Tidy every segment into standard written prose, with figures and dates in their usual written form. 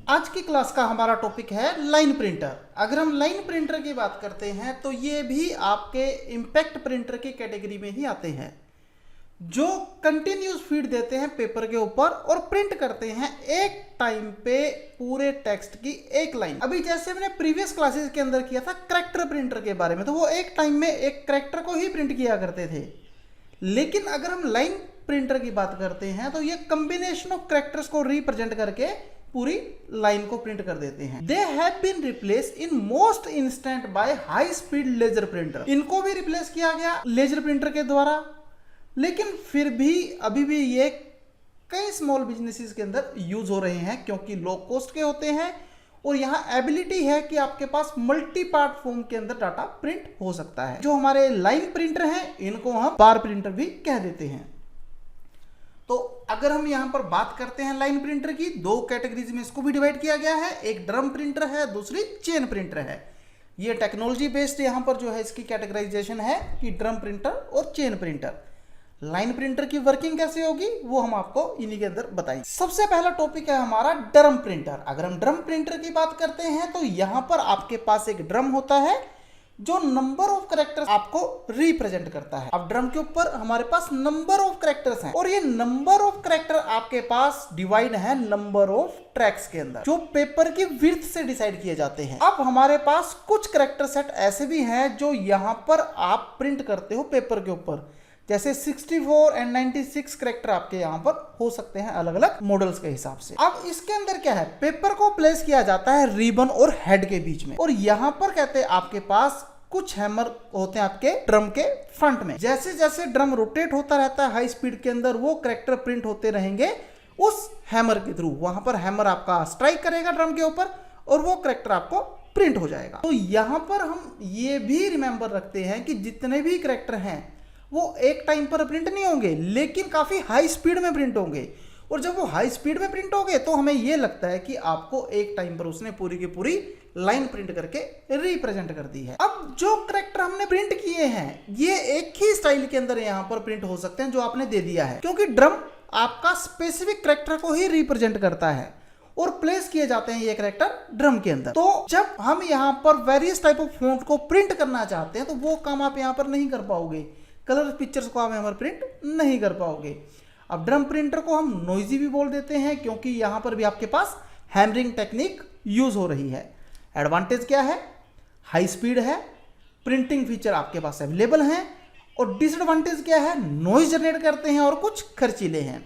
आज की क्लास का हमारा टॉपिक है लाइन प्रिंटर। अगर हम लाइन प्रिंटर की बात करते हैं तो ये भी आपके इम्पैक्ट प्रिंटर की कैटेगरी में ही आते हैं, जो कंटिन्यूस फीड देते हैं पेपर के ऊपर और प्रिंट करते हैं एक टाइम पे पूरे टेक्स्ट की एक लाइन। अभी जैसे मैंने प्रीवियस क्लासेस के अंदर किया था करैक्टर प्रिंटर के बारे में, तो वो एक टाइम में एक करैक्टर को ही प्रिंट किया करते थे। लेकिन अगर हम लाइन प्रिंटर की बात करते हैं तो ये कॉम्बिनेशन ऑफ करैक्टर्स को रिप्रेजेंट करके पूरी लाइन को प्रिंट कर देते हैं। They have been replace in most instant by high speed laser printer. इनको भी रिप्लेस किया गया लेजर प्रिंटर के द्वारा, लेकिन फिर भी अभी भी ये कई स्मॉल बिजनेसेस के अंदर यूज हो रहे हैं क्योंकि लो कॉस्ट के होते हैं और यहाँ एबिलिटी है कि आपके पास मल्टी पार्ट फॉर्म के अंदर डाटा प्रिंट हो सकता है। जो हमारे लाइन प्रिंटर हैं इनको हम बार प्रिंटर भी कह देते हैं। तो अगर हम यहां पर बात करते हैं लाइन प्रिंटर की, दो कैटेगरीज में इसको भी डिवाइड किया गया है, एक ड्रम प्रिंटर है, दूसरी चेन प्रिंटर है। ये टेक्नोलॉजी बेस्ड यहां पर जो है इसकी कैटेगराइजेशन है कि ड्रम प्रिंटर और चेन प्रिंटर। लाइन प्रिंटर की वर्किंग कैसे होगी वो हम आपको इन्हीं के अंदर बताएंगे। सबसे पहला टॉपिक है हमारा ड्रम प्रिंटर। अगर हम ड्रम प्रिंटर की बात करते हैं तो यहां पर आपके पास एक ड्रम होता है जो नंबर ऑफ कैरेक्टर्स आपको रिप्रेजेंट करता है। अब ड्रम के ऊपर हमारे पास नंबर ऑफ कैरेक्टर्स हैं और ये नंबर ऑफ कैरेक्टर आपके पास डिवाइड है नंबर ऑफ ट्रैक्स के अंदर, जो पेपर की विड्थ से डिसाइड किए जाते हैं। अब हमारे पास कुछ कैरेक्टर सेट ऐसे भी हैं जो यहां पर आप प्रिंट करते हो पेपर के ऊपर, जैसे 64 एंड 96 कैरेक्टर आपके यहाँ पर हो सकते हैं अलग अलग मॉडल्स के हिसाब से। अब इसके अंदर क्या है, पेपर को प्लेस किया जाता है रिबन और हेड के बीच में, और यहाँ पर कहते हैं आपके पास कुछ हैमर होते हैं आपके ड्रम के फ्रंट में। जैसे जैसे ड्रम रोटेट होता रहता है हाई स्पीड के अंदर, वो कैरेक्टर प्रिंट होते रहेंगे उस हैमर के थ्रू। वहां पर हैमर आपका स्ट्राइक करेगा ड्रम के ऊपर और वो कैरेक्टर आपको प्रिंट हो जाएगा। तो यहाँ पर हम ये भी रिमेंबर रखते हैं कि जितने भी कैरेक्टर हैं वो एक टाइम पर प्रिंट नहीं होंगे, लेकिन काफी हाई स्पीड में प्रिंट होंगे। और जब वो हाई स्पीड में प्रिंट होंगे तो हमें ये लगता है कि आपको एक टाइम पर उसने पूरी की पूरी लाइन प्रिंट करके रिप्रेजेंट कर दी है। अब जो कैरेक्टर हमने प्रिंट किए हैं ये एक ही स्टाइल के अंदर यहाँ पर प्रिंट हो सकते हैं जो आपने दे दिया है, क्योंकि ड्रम आपका स्पेसिफिक कैरेक्टर को ही रिप्रेजेंट करता है और प्लेस किए जाते हैं ये कैरेक्टर ड्रम के अंदर। तो जब हम यहाँ पर वेरियस टाइप ऑफ फॉन्ट को प्रिंट करना चाहते हैं तो वो काम आप यहाँ पर नहीं कर पाओगे, कलर पिक्चर्स को आप यहाँ पर प्रिंट नहीं कर पाओगे। अब ड्रम प्रिंटर को हम नॉइजी भी बोल देते हैं क्योंकि यहाँ पर भी आपके पास हैमरिंग टेक्निक यूज हो रही है। एडवांटेज क्या है, हाई स्पीड है, प्रिंटिंग फीचर आपके पास अवेलेबल हैं, और डिसएडवांटेज क्या है, नॉइज जनरेट करते हैं और कुछ खर्चीले हैं।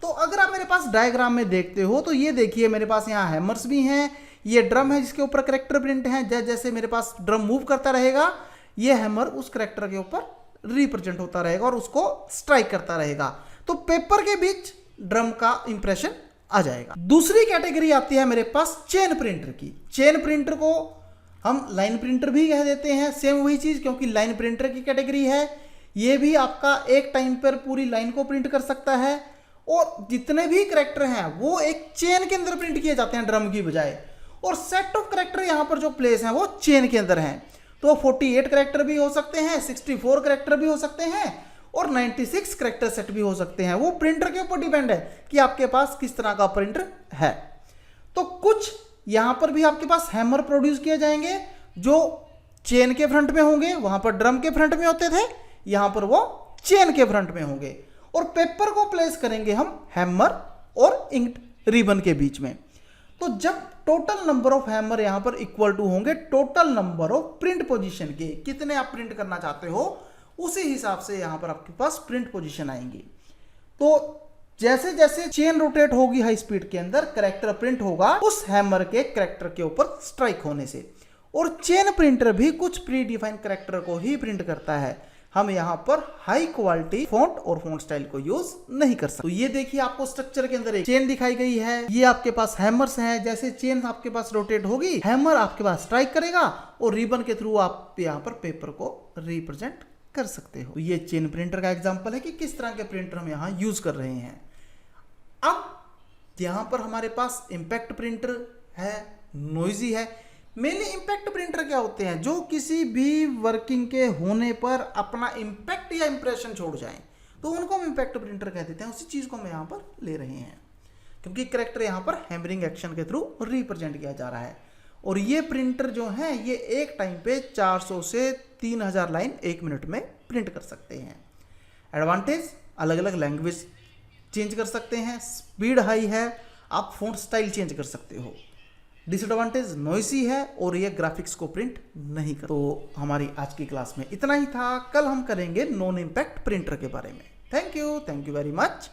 तो अगर आप मेरे पास डायग्राम में देखते हो तो ये देखिए मेरे पास यहाँ हैमर्स भी हैं, ये ड्रम है जिसके ऊपर कैरेक्टर प्रिंट है। जैसे जैसे मेरे पास ड्रम मूव करता रहेगा ये हैमर उस कैरेक्टर के ऊपर रिप्रेजेंट होता रहेगा और उसको स्ट्राइक करता रहेगा, तो पेपर के बीच ड्रम का इंप्रेशन आ जाएगा। दूसरी कैटेगरी आती है मेरे पास चेन प्रिंटर की। चेन प्रिंटर को हम लाइन प्रिंटर भी कह देते हैं, सेम वही चीज, क्योंकि लाइन प्रिंटर की कैटेगरी है। ये भी आपका एक टाइम पर पूरी लाइन को प्रिंट कर सकता है और जितने भी कैरेक्टर हैं वो एक चेन के अंदर प्रिंट किए जाते हैं ड्रम की बजाय, और सेट ऑफ कैरेक्टर यहां पर जो प्लेस हैं वो चेन के अंदर हैं। तो 48 कैरेक्टर भी हो सकते हैं, 64 कैरेक्टर भी हो सकते हैं और 96 कैरेक्टर सेट भी हो सकते हैं। वो प्रिंटर के ऊपर डिपेंड है कि आपके पास किस तरह का प्रिंटर है। तो कुछ यहां पर भी आपके पास हैमर प्रोड्यूस किए जाएंगे जो चेन के फ्रंट में होंगे, वहां पर ड्रम के फ्रंट में होते थे, यहां पर वो चेन के फ्रंट में होंगे, और पेपर को प्लेस करेंगे हम हैमर और इंक रिबन के बीच में। तो जब टोटल नंबर ऑफ हैमर यहां पर इक्वल टू होंगे total number of print position के, कितने आप प्रिंट करना चाहते हो उसी हिसाब से यहां पर आपके पास प्रिंट पोजीशन आएंगी। तो जैसे जैसे चेन रोटेट होगी हाई स्पीड के अंदर, कैरेक्टर प्रिंट होगा उस हैमर के कैरेक्टर के ऊपर स्ट्राइक होने से। और चेन प्रिंटर भी कुछ प्री डिफाइंड कैरेक्टर को ही प्रिंट करता है। हम यहाँ पर हाई क्वालिटी फॉन्ट और फॉन्ट स्टाइल को यूज नहीं कर सकते। तो ये देखिए आपको स्ट्रक्चर के अंदर एक चेन दिखाई गई है, ये आपके पास हैमर्स हैं। जैसे चेन आपके पास रोटेट होगी हैमर आपके पास स्ट्राइक करेगा और रिबन के थ्रू आप यहाँ पर पेपर को रिप्रेजेंट कर सकते हो। तो ये चेन प्रिंटर का एग्जांपल है कि किस तरह के प्रिंटर हम यहाँ यूज कर रहे हैं। अब यहाँ पर हमारे पास इम्पैक्ट प्रिंटर है, नॉइजी है। मेनली इम्पैक्ट प्रिंटर क्या होते हैं, जो किसी भी वर्किंग के होने पर अपना इम्पैक्ट या इंप्रेशन छोड़ जाएं, तो उनको हम इम्पैक्ट प्रिंटर कह देते हैं। उसी चीज को हम यहाँ पर ले रहे हैं। क्योंकि करेक्टर यहाँ पर हैमरिंग एक्शन के थ्रू रिप्रेजेंट किया जा रहा है। और ये प्रिंटर जो है ये एक टाइम पे 400 से 3000 लाइन 1 मिनट में प्रिंट कर सकते हैं। एडवांटेज, अलग अलग लैंग्वेज चेंज कर सकते हैं, स्पीड हाई है, आप फ़ॉन्ट स्टाइल चेंज कर सकते हो। डिसएडवांटेज, नॉइसी है और ये ग्राफिक्स को प्रिंट नहीं कर। तो हमारी आज की क्लास में इतना ही था। कल हम करेंगे नॉन इम्पैक्ट प्रिंटर के बारे में। Thank you very much.